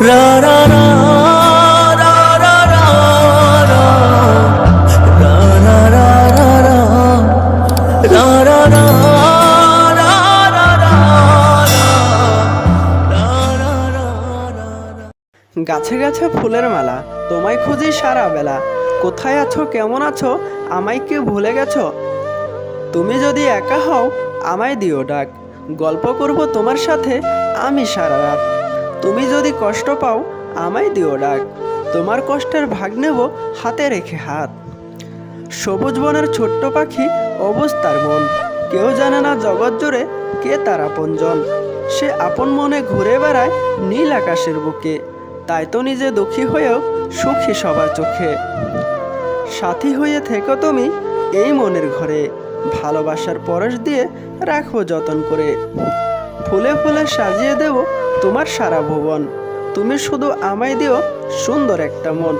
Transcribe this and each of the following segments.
রা রা রা রা রা রা রা রা রা রা রা রা রা রা গাছে গাছে ফুলের মালা, তোমায় খুঁজি সারা বেলা। কোথায় আছো, কেমন আছো, আমায় কি ভুলে গেছো? তুমি যদি একা হও আমায় দিও ডাক, গল্প করব তোমার সাথে আমি সারা রাত। তুমি যদি কষ্ট পাও আমায় দিও ডাক, তোমার কষ্টের ভাগ নেব হাতে রেখে হাত। সবুজ বনের ছোট্ট পাখি অবুঝ তার মন, কেউ জানে না জগৎ জুড়ে কে তার আপনজন। সে আপন মনে ঘুরে বেড়ায় নীল আকাশের বুকে, তাই তো নিজে দুঃখী হয়েও সুখী সবার চোখে। সাথী হয়ে থেকো তুমি এই মনের ঘরে, ভালোবাসার পরশ দিয়ে রাখবো যতন করে। ফুলে ফুলে সাজিয়ে দেব তোমার সারা ভুবন, তুমি শুধু আমায় দিও সুন্দর একটা মন।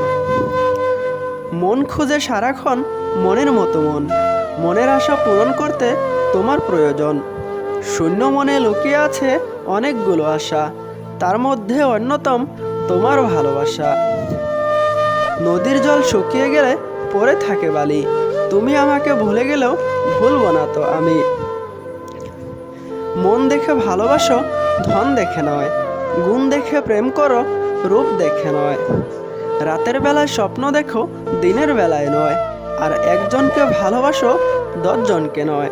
মন খুঁজে সারাক্ষণ মনের মতো মন, মনের আশা পূরণ করতে তোমার প্রয়োজন। শূন্য মনে লুকিয়ে আছে অনেকগুলো আশা, তার মধ্যে অন্যতম তোমার ভালোবাসা। নদীর জল শুকিয়ে গেলে পড়ে থাকে বালি, তুমি আমাকে ভুলে গেলেও ভুলবো না তো আমি। মন দেখে ভালোবাসো, ধন দেখে নয়, গুণ দেখে প্রেম করো, রূপ দেখে নয়। রাতের বেলায় স্বপ্ন দেখো, দিনের বেলায় নয়, আর একজনকে ভালোবাসো 10 জনকে নয়।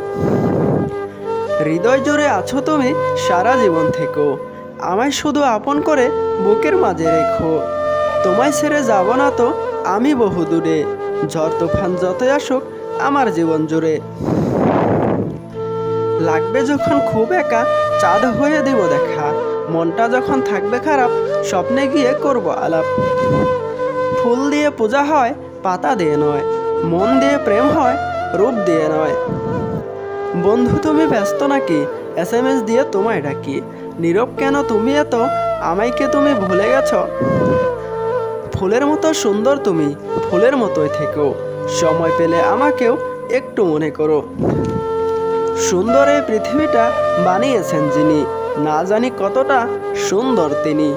হৃদয় জুড়ে আছো তুমি সারা জীবন থেকো, আমায় শুধু আপন করে বুকের মাঝে রেখো। তোমায় ছেড়ে যাব না তো আমি বহু দূরে, ঝড় তুফান যতই আসুক আমার জীবন জুড়ে। লাগবে যখন খুব একা চাঁদ হয়ে দেব দেখা, মনটা যখন থাকবে খারাপ স্বপ্নে গিয়ে করব আলাপ। ফুল দিয়ে পূজা হয় পাতা দিয়ে নয়, মন দিয়ে প্রেম হয় রূপ দিয়ে নয়। বন্ধু তুমি ব্যস্ত নাকি, SMS দিয়ে তোমায় ডাকি, নীরব কেন তুমি এত, আমায় কে তুমি ভুলে গেছো? ফুলের মতো সুন্দর তুমি, ফুলের মতোই থেকো, সময় পেলে আমাকেও একটু মনে করো। সুন্দর এই পৃথিবীটা বানিয়েছেন যিনি, না জানি কতটা সুন্দর তিনি।